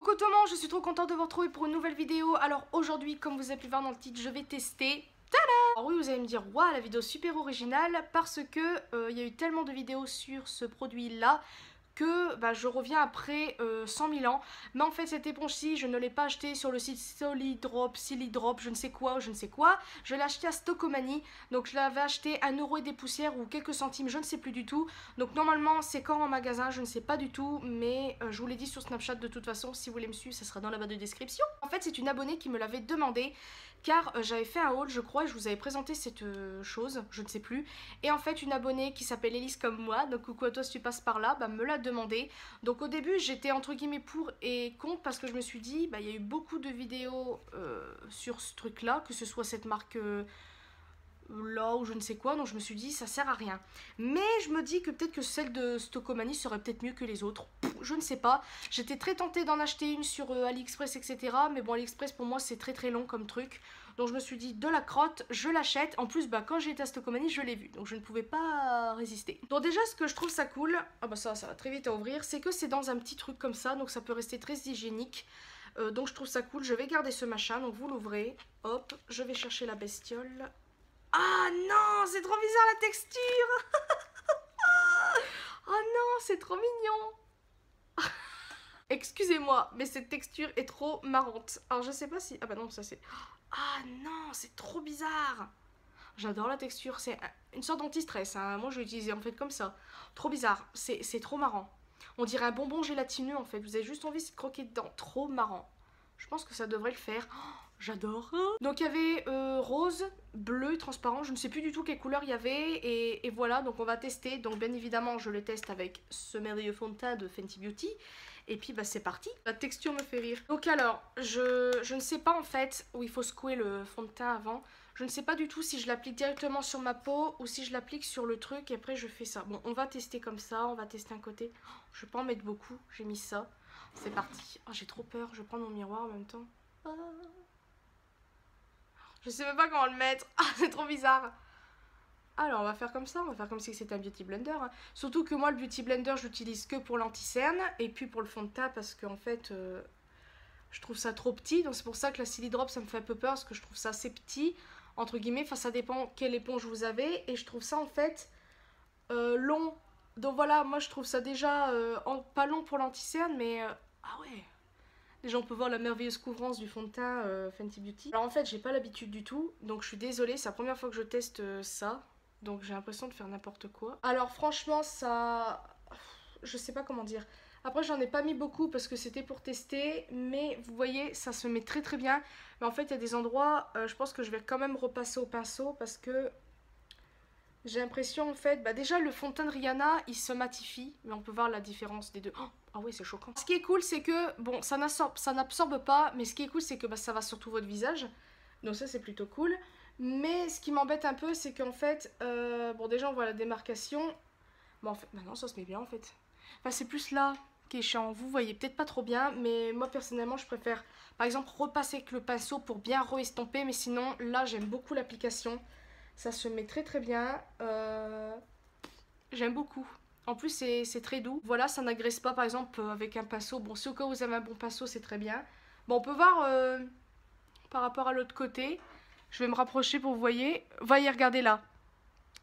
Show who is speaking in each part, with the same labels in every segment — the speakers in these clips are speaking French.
Speaker 1: Coucou tout le monde, je suis trop contente de vous retrouver pour une nouvelle vidéo. Alors aujourd'hui, comme vous avez pu voir dans le titre, je vais tester. Tada! Alors oui, vous allez me dire, waouh, la vidéo super originale, parce que il y a eu tellement de vidéos sur ce produit-là que je reviens après 100 000 ans. Mais en fait, cette éponge-ci, je ne l'ai pas achetée sur le site Solidrop, Silidrop, je ne sais quoi, je ne sais quoi. Je l'ai achetée à Stockomanie. Donc je l'avais acheté 1€ et des poussières ou quelques centimes, je ne sais plus du tout. Donc normalement, c'est quand en magasin, je ne sais pas du tout. Mais je vous l'ai dit sur Snapchat de toute façon, si vous voulez me suivre, ça sera dans la barre de description. En fait, c'est une abonnée qui me l'avait demandé. Car j'avais fait un haul, je crois, et je vous avais présenté cette chose, je ne sais plus. Et en fait, une abonnée qui s'appelle Elise comme moi, donc coucou à toi si tu passes par là, me l'a demandé. Donc au début, j'étais entre guillemets pour et contre parce que je me suis dit, il y a eu beaucoup de vidéos sur ce truc-là, que ce soit cette marque là ou je ne sais quoi, donc je me suis dit, ça sert à rien. Mais je me dis que peut-être que celle de Stockomanie serait peut-être mieux que les autres. Je ne sais pas. J'étais très tentée d'en acheter une sur AliExpress, etc. Mais bon, AliExpress pour moi c'est très très long comme truc. Donc je me suis dit de la crotte, je l'achète. En plus, quand j'ai été à Stockomanie, je l'ai vu. Donc je ne pouvais pas résister. Donc déjà, ce que je trouve ça cool, ça va très vite à ouvrir, c'est que c'est dans un petit truc comme ça. Donc ça peut rester très hygiénique. Donc je trouve ça cool. Je vais garder ce machin. Donc vous l'ouvrez. Hop, je vais chercher la bestiole. Ah non, c'est trop bizarre la texture. Oh non, c'est trop mignon. Excusez-moi, mais cette texture est trop marrante. Alors je sais pas si... Ah bah non, ça c'est... Ah non, c'est trop bizarre. J'adore la texture, c'est une sorte d'anti-stress, hein. Moi je vais l'utiliser en fait comme ça. Trop bizarre, c'est trop marrant. On dirait un bonbon gélatineux en fait, vous avez juste envie de croquer dedans. Trop marrant. Je pense que ça devrait le faire. Oh, j'adore. Donc il y avait rose, bleu, transparent. Je ne sais plus du tout quelle couleur il y avait. Et voilà, donc on va tester. Donc bien évidemment, je le teste avec ce merveilleux fond de teint de Fenty Beauty. Et puis c'est parti. La texture me fait rire. Donc alors, je ne sais pas en fait où il faut secouer le fond de teint avant. Je ne sais pas du tout si je l'applique directement sur ma peau ou si je l'applique sur le truc et après je fais ça. Bon, on va tester comme ça. On va tester un côté. Je vais pas en mettre beaucoup. J'ai mis ça. C'est parti. Oh, j'ai trop peur. Je vais prendre mon miroir en même temps. Ah. Je sais même pas comment le mettre. Ah, c'est trop bizarre. Alors, on va faire comme ça. On va faire comme si c'était un Beauty Blender. Hein. Surtout que moi, le Beauty Blender, je l'utilise que pour l'anti-cerne. Et puis pour le fond de teint parce qu'en fait, je trouve ça trop petit. Donc c'est pour ça que la Silly Drop, ça me fait un peu peur. Parce que je trouve ça assez petit. Entre guillemets. Enfin, ça dépend quelle éponge vous avez. Et je trouve ça en fait long. Donc voilà, moi je trouve ça déjà pas long pour l'anti-cerne. Mais ah ouais. Déjà on peut voir la merveilleuse couvrance du fond de teint Fenty Beauty. Alors en fait j'ai pas l'habitude du tout, donc je suis désolée, c'est la première fois que je teste ça. Donc j'ai l'impression de faire n'importe quoi. Alors franchement ça... Je sais pas comment dire. Après j'en ai pas mis beaucoup parce que c'était pour tester, mais vous voyez ça se met très très bien. Mais en fait il y a des endroits, je pense que je vais quand même repasser au pinceau parce que... J'ai l'impression en fait, déjà le fond de teint de Rihanna il se matifie, mais on peut voir la différence des deux. Oh, ah oui c'est choquant. Ce qui est cool c'est que, bon ça n'absorbe pas, mais ce qui est cool c'est que ça va sur tout votre visage. Donc ça c'est plutôt cool. Mais ce qui m'embête un peu c'est qu'en fait, bon déjà on voit la démarcation. Bon en fait, non ça se met bien en fait. Enfin c'est plus là qui est chiant, vous voyez peut-être pas trop bien, mais moi personnellement je préfère par exemple repasser avec le pinceau pour bien re-estomper, mais sinon là j'aime beaucoup l'application. Ça se met très très bien. J'aime beaucoup. En plus c'est très doux. Voilà, ça n'agresse pas par exemple avec un pinceau. Bon, si au cas où vous avez un bon pinceau, c'est très bien. Bon, on peut voir par rapport à l'autre côté. Je vais me rapprocher pour vous voyez. Voyez, regardez là.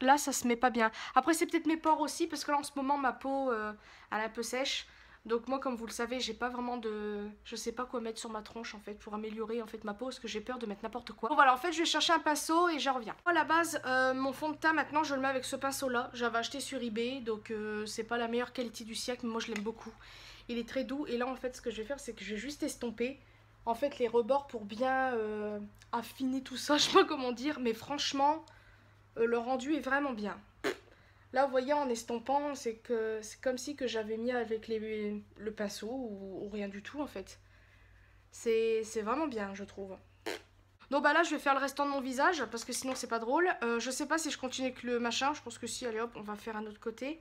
Speaker 1: Là, ça se met pas bien. Après, c'est peut-être mes pores aussi, parce que là, en ce moment, ma peau, elle est un peu sèche. Donc moi, comme vous le savez, j'ai pas vraiment de... Je sais pas quoi mettre sur ma tronche, en fait, pour améliorer, en fait, ma peau, parce que j'ai peur de mettre n'importe quoi. Bon, voilà, en fait, je vais chercher un pinceau et je reviens. À la base, mon fond de teint, maintenant, je le mets avec ce pinceau-là. J'avais acheté sur eBay, donc c'est pas la meilleure qualité du siècle, mais moi, je l'aime beaucoup. Il est très doux, et là, en fait, ce que je vais faire, c'est que je vais juste estomper, en fait, les rebords pour bien affiner tout ça. Je sais pas comment dire, mais franchement... le rendu est vraiment bien. Là, vous voyez, en estompant, c'est comme si que j'avais mis avec le pinceau ou rien du tout, en fait. C'est vraiment bien, je trouve. Donc là, je vais faire le restant de mon visage, parce que sinon, c'est pas drôle. Je sais pas si je continue avec le machin. Je pense que si, allez hop, on va faire un autre côté.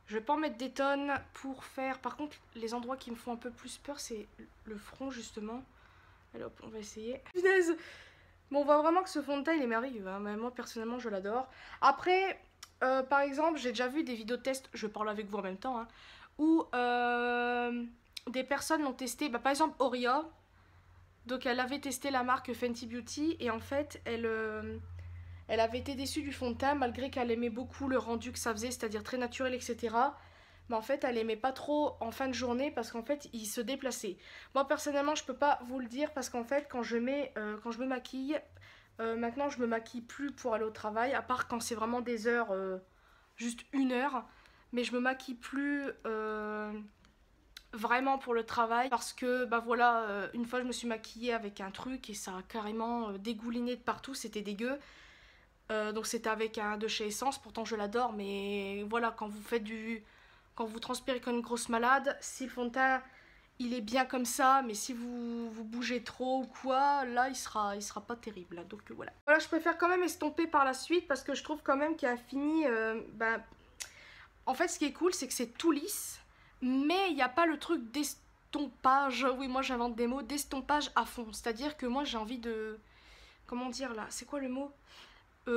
Speaker 1: Je vais pas en mettre des tonnes pour faire... Par contre, les endroits qui me font un peu plus peur, c'est le front, justement. Allez hop, on va essayer. Punaise! Bon, on voit vraiment que ce fond de teint il est merveilleux, hein. Moi personnellement je l'adore. Après, par exemple, j'ai déjà vu des vidéos de test, je parle avec vous en même temps, hein, où des personnes l'ont testé, par exemple Auria. Donc elle avait testé la marque Fenty Beauty et en fait elle avait été déçue du fond de teint malgré qu'elle aimait beaucoup le rendu que ça faisait, c'est-à-dire très naturel, etc. Mais en fait elle aimait pas trop en fin de journée parce qu'en fait il se déplaçait. Moi personnellement je peux pas vous le dire parce qu'en fait quand je me maquille, maintenant je me maquille plus pour aller au travail, à part quand c'est vraiment des heures, juste 1 heure, mais je me maquille plus vraiment pour le travail parce que bah voilà, une fois je me suis maquillée avec un truc et ça a carrément dégouliné de partout, c'était dégueu. Donc c'était avec un de chez Essence, pourtant je l'adore, mais voilà, quand vous transpirez comme une grosse malade, si le fond de teint il est bien comme ça, mais si vous bougez trop ou quoi, là il sera pas terrible. Donc voilà. Voilà, je préfère quand même estomper par la suite parce que je trouve quand même qu'il a fini. En fait, ce qui est cool, c'est que c'est tout lisse, mais il n'y a pas le truc d'estompage. Oui, moi j'invente des mots, d'estompage à fond. C'est-à-dire que moi j'ai envie de. Comment dire là? C'est quoi le mot?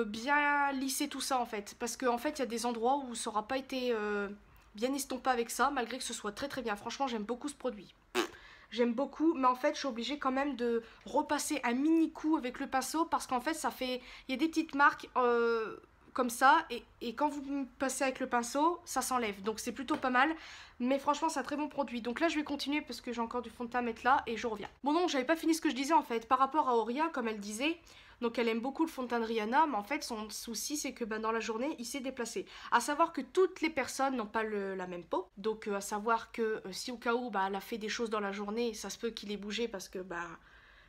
Speaker 1: Bien lisser tout ça en fait, parce qu'en fait il y a des endroits où ça n'aura pas été bien estompé avec ça, malgré que ce soit très très bien. Franchement j'aime beaucoup ce produit, j'aime beaucoup, mais en fait je suis obligée quand même de repasser un mini coup avec le pinceau parce qu'en fait ça fait, il y a des petites marques comme ça et quand vous passez avec le pinceau ça s'enlève, donc c'est plutôt pas mal. Mais franchement c'est un très bon produit. Donc là je vais continuer parce que j'ai encore du fond de teint à mettre là et je reviens. Bon non, j'avais pas fini ce que je disais en fait par rapport à Auria, comme elle disait. Donc elle aime beaucoup le fond de teint de Rihanna, mais en fait son souci c'est que dans la journée il s'est déplacé. À savoir que toutes les personnes n'ont pas la même peau, donc à savoir que si au cas où elle a fait des choses dans la journée, ça se peut qu'il ait bougé parce que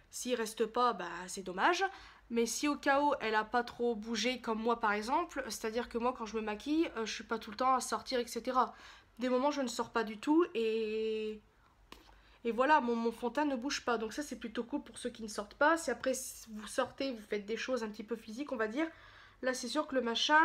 Speaker 1: s'il reste pas, c'est dommage. Mais si au cas où elle a pas trop bougé comme moi par exemple, c'est-à-dire que moi quand je me maquille, je suis pas tout le temps à sortir, etc. Des moments je ne sors pas du tout et voilà, mon fond de teint ne bouge pas. Donc ça c'est plutôt cool pour ceux qui ne sortent pas. Si après vous sortez, vous faites des choses un petit peu physiques on va dire, là c'est sûr que le machin,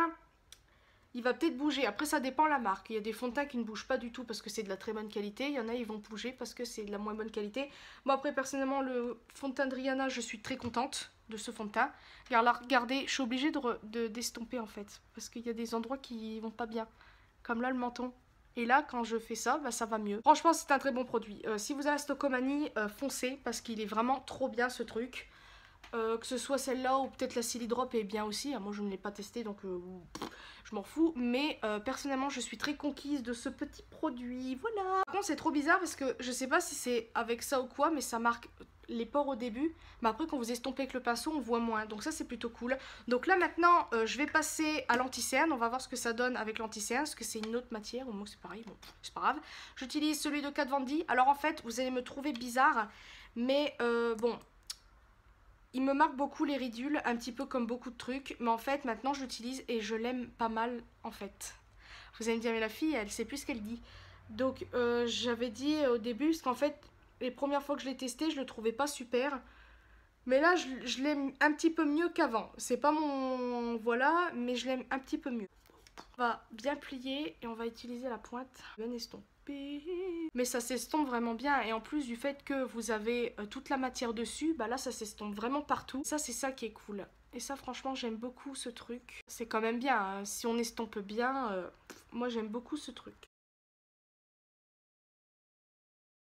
Speaker 1: il va peut-être bouger. Après ça dépend la marque. Il y a des fonds de teint qui ne bougent pas du tout parce que c'est de la très bonne qualité. Il y en a ils vont bouger parce que c'est de la moins bonne qualité. Moi après personnellement le fond de teint de Rihanna, je suis très contente de ce fond de teint. Car là regardez, je suis obligée d'estomper en fait. Parce qu'il y a des endroits qui vont pas bien. Comme là le menton. Et là, quand je fais ça, ça va mieux. Franchement, c'est un très bon produit. Si vous avez Stocomanie, foncez, parce qu'il est vraiment trop bien ce truc. Que ce soit celle-là ou peut-être la Silly Drop est bien aussi. Moi, je ne l'ai pas testé, donc je m'en fous. Mais personnellement, je suis très conquise de ce petit produit. Voilà. Par contre, c'est trop bizarre parce que je sais pas si c'est avec ça ou quoi, mais ça marque les pores au début, mais après quand vous estompez avec le pinceau on voit moins, donc ça c'est plutôt cool. Donc là maintenant je vais passer à l'anti-cerne, on va voir ce que ça donne avec l'anti-cerne, parce que c'est une autre matière, ou moi c'est pareil, bon c'est pas grave. J'utilise celui de Kat Von D. Alors en fait vous allez me trouver bizarre, mais bon, il me marque beaucoup les ridules, un petit peu comme beaucoup de trucs, mais en fait maintenant je l'utilise et je l'aime pas mal en fait. Vous allez me dire mais la fille elle sait plus ce qu'elle dit. Donc j'avais dit au début, parce qu'en fait les premières fois que je l'ai testé, je le trouvais pas super. Mais là, je l'aime un petit peu mieux qu'avant. C'est pas mon... Voilà, mais je l'aime un petit peu mieux. On va bien plier et on va utiliser la pointe. Bien estomper. Mais ça s'estompe vraiment bien. Et en plus du fait que vous avez toute la matière dessus, là, ça s'estompe vraiment partout. Ça, c'est ça qui est cool. Et ça, franchement, j'aime beaucoup ce truc. C'est quand même bien, hein. Si on estompe bien, moi, j'aime beaucoup ce truc.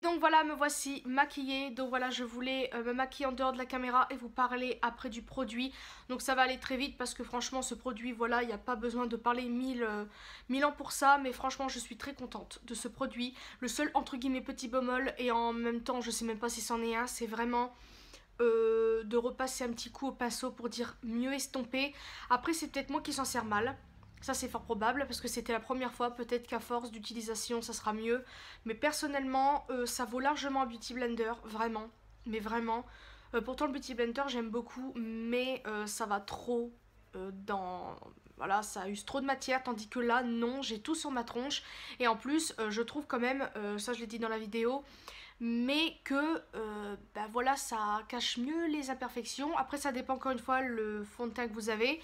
Speaker 1: Donc voilà, me voici maquillée. Donc voilà, je voulais me maquiller en dehors de la caméra et vous parler après du produit. Donc ça va aller très vite parce que franchement ce produit, voilà, il n'y a pas besoin de parler mille ans pour ça. Mais franchement je suis très contente de ce produit. Le seul entre guillemets petit bémol, et en même temps je sais même pas si c'en est un, c'est vraiment de repasser un petit coup au pinceau pour dire mieux estomper. Après c'est peut-être moi qui s'en sers mal. Ça c'est fort probable parce que c'était la première fois, peut-être qu'à force d'utilisation ça sera mieux. Mais personnellement ça vaut largement un Beauty Blender, vraiment. Mais vraiment. Pourtant le Beauty Blender j'aime beaucoup, mais ça va trop dans... Voilà, ça use trop de matière, tandis que là non, j'ai tout sur ma tronche. Et en plus je trouve quand même, ça je l'ai dit dans la vidéo, mais que voilà, ça cache mieux les imperfections. Après ça dépend encore une fois le fond de teint que vous avez.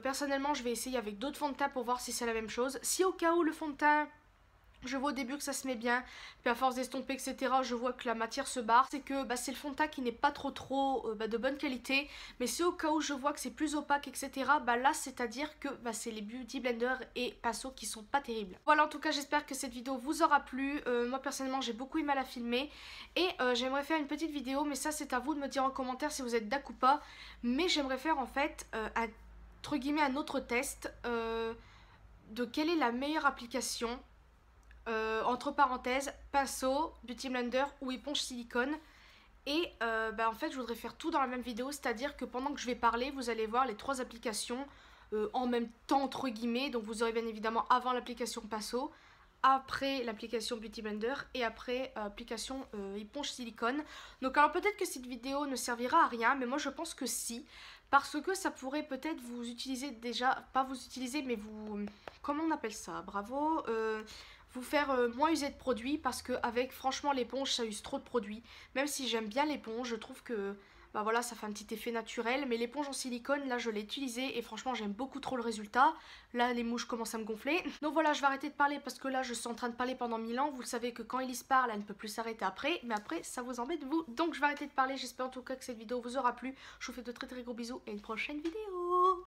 Speaker 1: Personnellement je vais essayer avec d'autres fonds de teint pour voir si c'est la même chose. Si au cas où le fond de teint Je vois au début que ça se met bien, puis à force d'estomper, etc., je vois que la matière se barre. C'est que c'est le fond de teint qui n'est pas trop de bonne qualité. Mais c'est au cas où je vois que c'est plus opaque, etc., là, c'est-à-dire que c'est les Beauty Blender et pinceaux qui sont pas terribles. Voilà, en tout cas, j'espère que cette vidéo vous aura plu. Moi, personnellement, j'ai beaucoup aimé la filmer. Et j'aimerais faire une petite vidéo, mais ça, c'est à vous de me dire en commentaire si vous êtes d'accord ou pas. Mais j'aimerais faire, en fait, entre guillemets, un autre test de quelle est la meilleure application entre parenthèses, pinceau, Beauty Blender ou éponge silicone. Et en fait je voudrais faire tout dans la même vidéo, c'est-à-dire que pendant que je vais parler, vous allez voir les 3 applications en même temps entre guillemets. Donc vous aurez bien évidemment avant l'application pinceau, après l'application Beauty Blender et après l'application éponge silicone. Donc alors peut-être que cette vidéo ne servira à rien, mais moi je pense que si, parce que ça pourrait peut-être vous utiliser déjà, pas vous utiliser mais vous, comment on appelle ça, bravo, vous faire moins user de produits, parce que avec franchement l'éponge ça use trop de produits. Même si j'aime bien l'éponge, je trouve que voilà, ça fait un petit effet naturel, mais l'éponge en silicone là je l'ai utilisée et franchement j'aime beaucoup trop le résultat. Là les mouches commencent à me gonfler. Donc voilà, je vais arrêter de parler parce que là je suis en train de parler pendant 1000 ans. Vous le savez que quand Elise parle elle ne peut plus s'arrêter après, mais après ça vous embête vous. Donc je vais arrêter de parler, j'espère en tout cas que cette vidéo vous aura plu. Je vous fais de très très gros bisous et une prochaine vidéo.